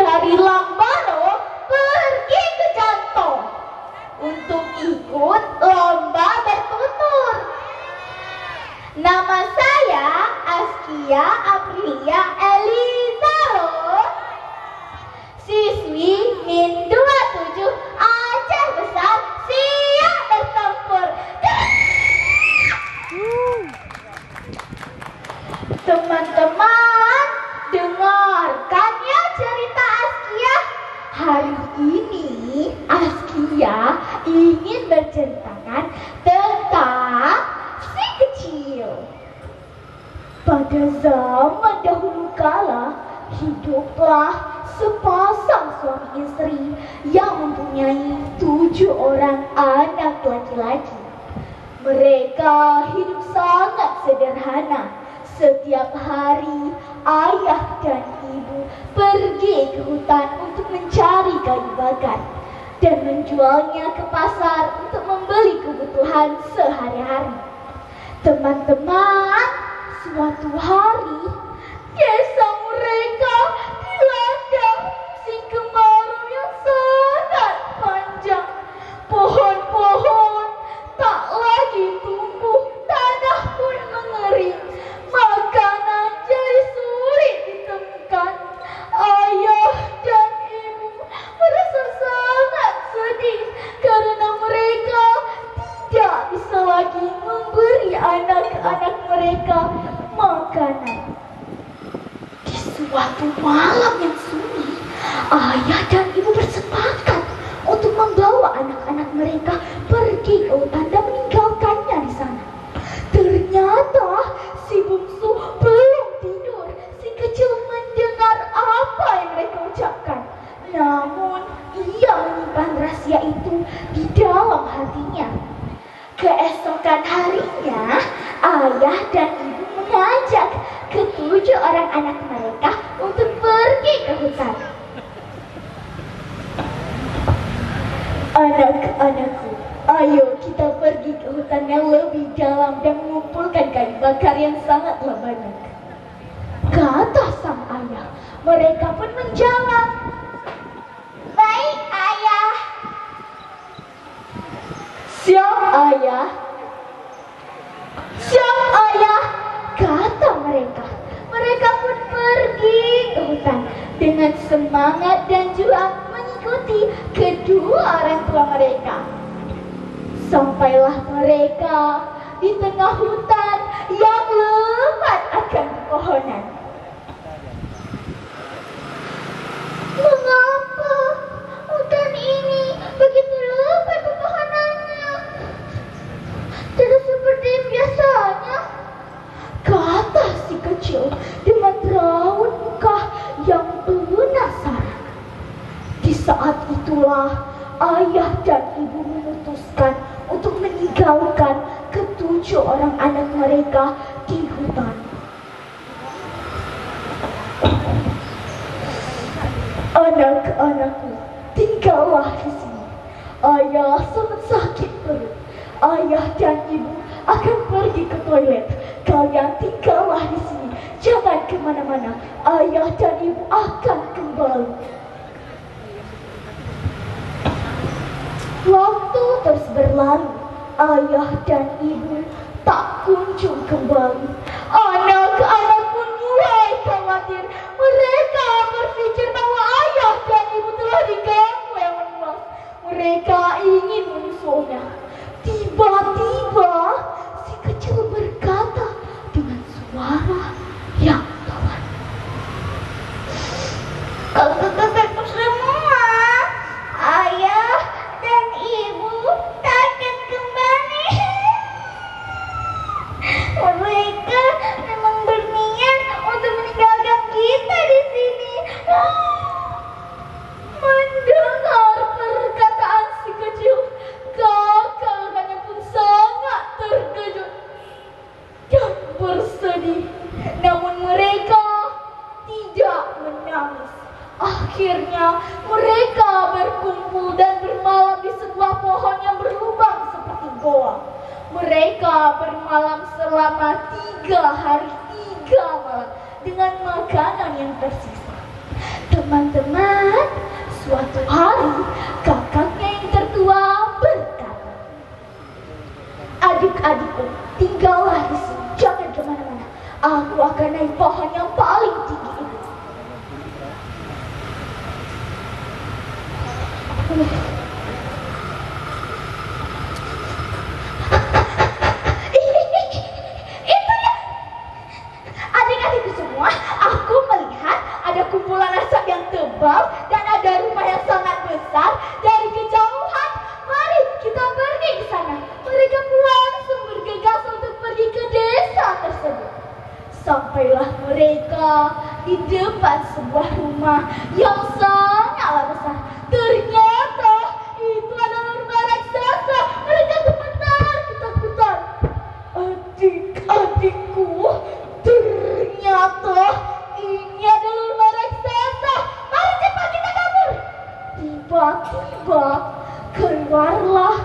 Dari Lambaro pergi ke Jantung untuk ikut lomba bertutur. Nama saya Askia Aprilia Elizaro, siswi Min 27 Aceh Besar, siap bertempur. Teman-teman, dengarkan ya cerita Askia. Hari ini Askia ingin berceritakan tentang si kecil. Pada zaman dahulu kala, hiduplah sepasang suami istri yang mempunyai 7 orang anak laki-laki. Mereka hidup sangat sederhana. Setiap hari, ayah dan ibu pergi ke hutan untuk mencari kayu bakar dan menjualnya ke pasar untuk membeli kebutuhan sehari-hari. Teman-teman, suatu hari, desa mereka dilanda musim kemarau yang sangat panjang. Pohon-pohon tak lagi tumbuh, tanah pun mengering. Makanan jadi sulit ditemukan. Ayah dan ibu merasa sangat sedih karena mereka tidak bisa lagi memberi anak-anak mereka makanan. Di suatu malam yang sunyi, ayah dan ibu bersepakat untuk membawa anak-anak mereka pergi ke hutan dan meninggalkannya di sana. Ternyata si bungsu belum tidur. Si kecil mendengar apa yang mereka ucapkan. Namun ia menyimpan rahasia itu di dalam hatinya. Keesokan harinya, ayah dan ibu mengajak ke-7 orang anak mereka untuk pergi ke hutan. Anak-anakku, ayo kita pergi ke hutan yang lebih dalam dan mengumpulkan kayu bakar yang sangatlah banyak, kata sang ayah. Mereka pun menjawab, baik ayah. Siap ayah. Siap ayah, kata mereka. Mereka pun pergi ke hutan dengan semangat dan juga mengikuti kedua orang tua mereka. Sampailah mereka di tengah hutan yang lebat akan pepohonan. Mengapa hutan ini begitu lebat pepohonannya? Tidak seperti biasanya, kata si kecil dengan raut muka yang penasaran. Di saat itulah ayah dan ibu memutuskan untuk meninggalkan ke-7 orang anak mereka di hutan. Anak-anakku, tinggallah di sini. Ayah sangat sakit perut. Ayah dan ibu akan pergi ke toilet. Kalian tinggallah di sini. Jangan kemana-mana. Ayah dan ibu akan kembali. Waktu terus berlalu. Ayah dan ibu tak kunjung kembali. Anak-anak pun mulai khawatir. Mereka berpikir bahwa ayah dan ibu telah diganggu yang menuas. Mereka ingin menyusulnya. Tiba-tiba si kecil berkata dengan suara yang pelan, "Kakak-kakakku semua, ayah dan ibu takkan kembali. Mereka memang berniat untuk meninggalkan kita di sini." Mendengar perkataan si bersedih, namun mereka tidak menangis. Akhirnya mereka berkumpul dan bermalam di sebuah pohon yang berlubang seperti goa. Mereka bermalam selama 3 hari 3 malam dengan makanan yang tersisa. Teman-teman, suatu hari kakaknya yang tertua berkata, "Adik-adikku, tinggallah di sini, jangan kemana-mana. Aku akan naik pohon yang paling tinggi itu." Adik-adikku semua, aku melihat ada kumpulan asap yang tebal dan ada rumah yang sangat besar dari kejauhan. Mari kita pergi ke sana. Mereka pun langsung bergegas untuk pergi ke desa tersebut. Sampailah mereka di depan sebuah rumah yang sangatlah besar. Ternyata itu adalah rumah raksasa. Mereka gemetar ketakutan. Adik-adikku, ternyata ini adalah rumah raksasa. Mari cepat kita kabur. Tiba-tiba keluarlah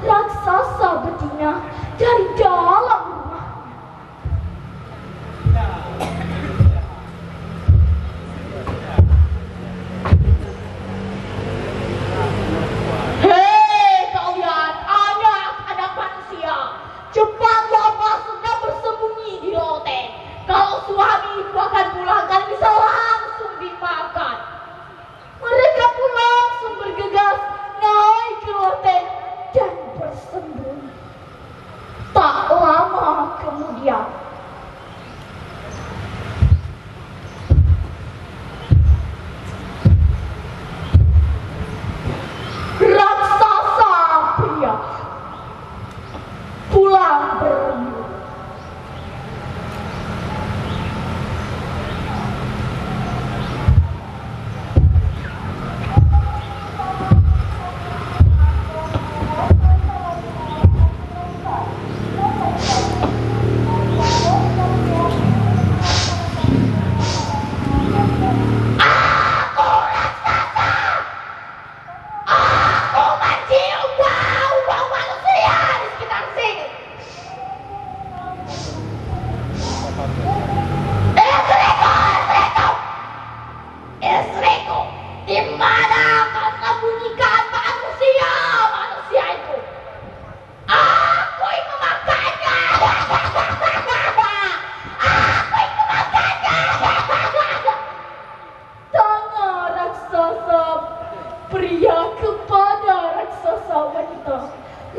raksasa betina dari dalam rumah. Hei kalian, anak-anak manusia, cepatlah masuk dan bersembunyi di loteng. Kalau suami ibu akan pulang, kalian bisa langsung dimakan. Mereka pun langsung bergegas naik ke loteng dan bersembunyi. Tak lama kemudian, raksasa pria pulang berlindung.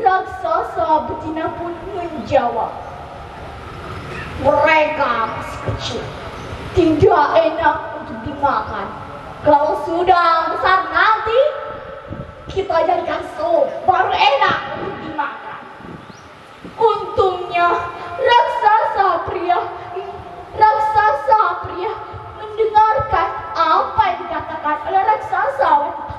Raksasa betina pun menjawab, "Mereka masih kecil, tidak enak untuk dimakan. Kalau sudah besar nanti, kita jadikan sup, baru enak untuk dimakan." Untungnya raksasa pria mendengarkan apa yang dikatakan oleh raksasa wanita.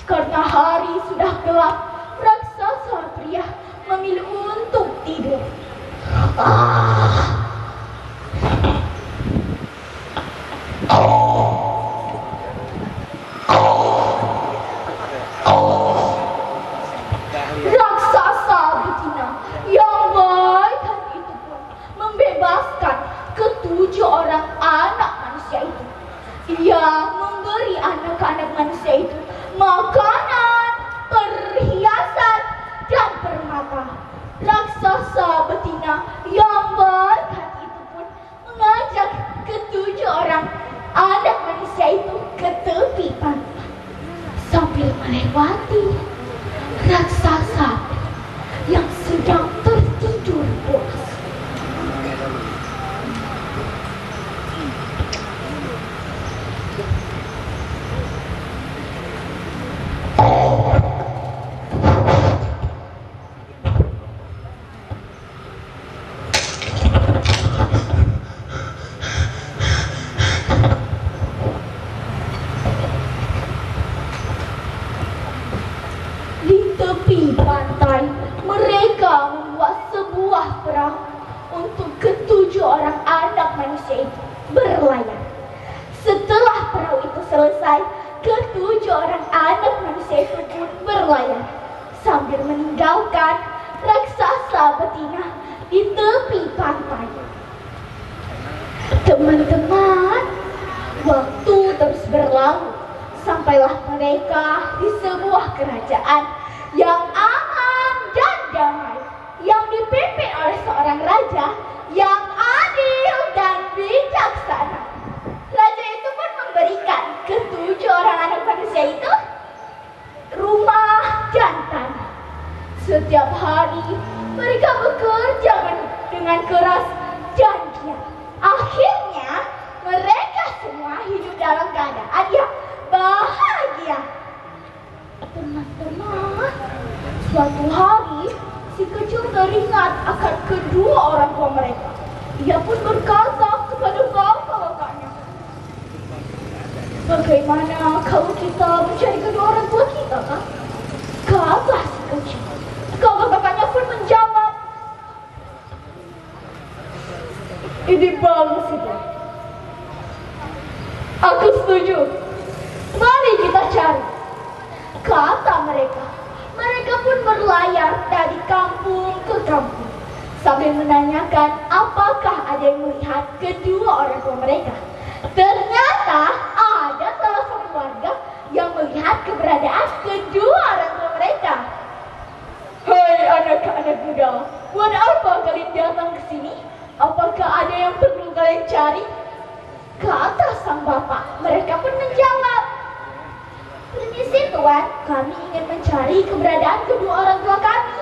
Karena hari sudah gelap, raksasa pria memilih untuk tidur. Raksasa betina yang baik hati itu pun membebaskan ke-7 orang anak manusia itu. Ia memberi anak-anak manusia itu makanan, perhiasan, dan permata. Raksasa betina yang baik hati itu pun mengajak ke-7 orang anak manusia itu ke tepi pantai sambil melewati raksasa yang sedang tertidur pulas. orang anak manusia itu berlayar. Setelah perahu itu selesai, ketujuh orang anak manusia itu pun berlayar sambil meninggalkan raksasa betina di tepi pantai. Teman-teman, waktu terus berlalu sampailah mereka di sebuah kerajaan yang aman dan damai, yang dipimpin oleh seorang raja yang adil dan bijaksana. Raja itu pun memberikan ketujuh orang anak manusia itu rumah dan tanah. Setiap hari mereka bekerja dengan keras dan giat. Akhirnya mereka semua hidup dalam keadaan yang bahagia. Teman-teman, suatu hari si kecil teringat akan kedua orang tua mereka. Ia pun berkata kepada kakak-kakaknya, "Bagaimana kalau kita mencari kedua orang tua kita, Kak?" Kata si kecil. Kakak-kakaknya pun menjawab, "Ini bagus itu. Aku setuju. Mari kita cari." Kata mereka. Mereka pun berlayar dari kampung ke kampung sambil menanyakan apakah ada yang melihat kedua orang tua mereka. Ternyata ada salah satu warga yang melihat keberadaan kedua orang tua mereka. "Hai anak-anak muda, buat apa kalian datang ke sini? Apakah ada yang perlu kalian cari?" Kata sang bapak. Mereka pun menjawab, "Permisi Tuan, kami ingin mencari keberadaan kedua orang tua kami."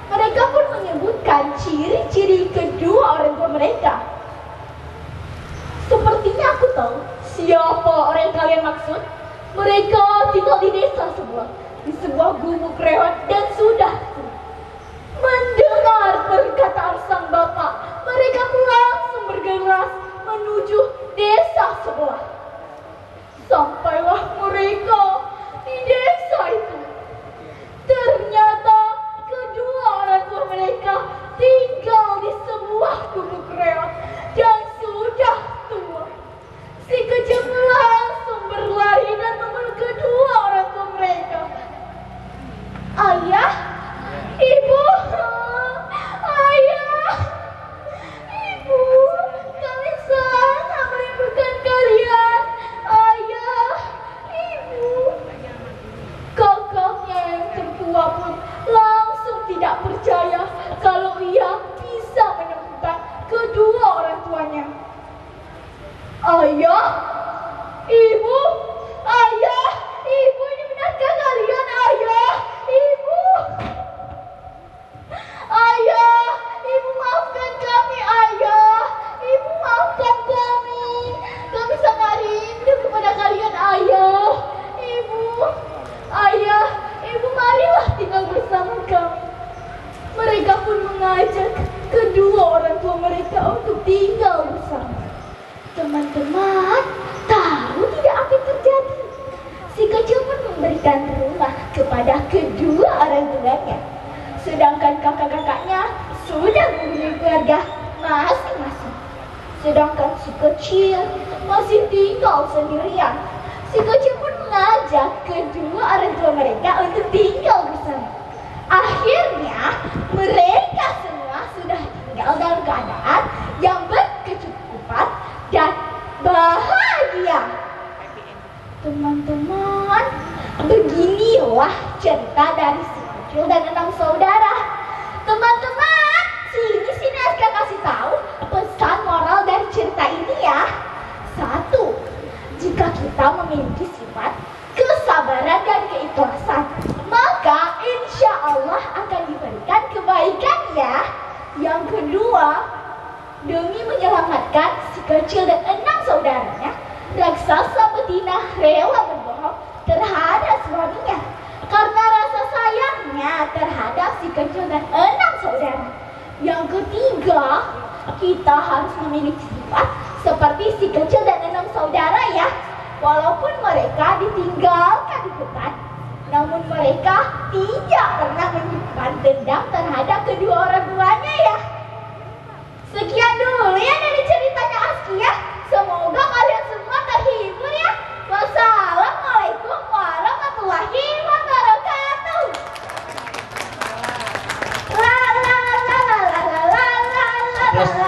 Mereka pun menyebutkan ciri-ciri kedua orang tua mereka. "Sepertinya aku tahu siapa orang yang kalian maksud. Mereka tinggal di desa sebelah, di sebuah gubuk reot dan sudah tua." Mendengar perkataan sang bapak, mereka pun langsung bergegas menuju desa sebelah. Sampailah mereka di desa itu. Ternyata kedua orang tua mereka tinggal di sebuah gubuk reot dan sudah tua. Si kecil langsung berlari dan memeluk kedua orang tua mereka. "Ayah, ibu, ayah, ibu, kami sangat merindukan kalian. Ayah, ibu." Kakaknya yang tertua pun langsung tidak percaya kalau ia bisa menemukan kedua orang tuanya. "Ayah, ibu, ayah, ibu, ini benarkah kalian? Ayah, ibu, ayah, ibu, maafkan kami. Ayah, ibu, maafkan kami. Kami sangat rindu kepada kalian. Ayah, ibu, ayah, ibu, marilah tinggal bersama kami." Mereka pun mengajak kedua orang tua mereka untuk tinggal bersama. Teman-teman, tahu tidak apa yang terjadi? Si kecil pun memberikan rumah kepada kedua orang tuanya. Sedangkan kakak-kakaknya sudah mempunyai keluarga masing-masing. Sedangkan si kecil masih tinggal sendirian. Si kecil pun mengajak kedua orang tua mereka untuk tinggal bersama. Akhirnya mereka semua sudah tinggal dalam keadaan yang berkecukupan dan bahagia. Teman-teman, beginilah cerita dari si kecil dan 6 saudara. Teman-teman, sini Aska kasih tahu pesan moral dari cerita ini ya. 1. Jika kita memiliki sifat kesabaran dan keikhlasan, maka insya Allah akan diberikan kebaikan ya. Yang kedua, demi menyelamatkan si kecil dan 6 saudaranya, raksasa betina rela berbohong terhadap suaminya karena rasa sayangnya terhadap si kecil dan 6 saudara. Yang ketiga, kita harus memiliki sifat seperti si kecil dan 6 saudara ya. Walaupun mereka ditinggalkan di hutan, namun mereka tidak pernah menyimpan dendam terhadap kedua orang tuanya ya. Sekian dulu ya. plus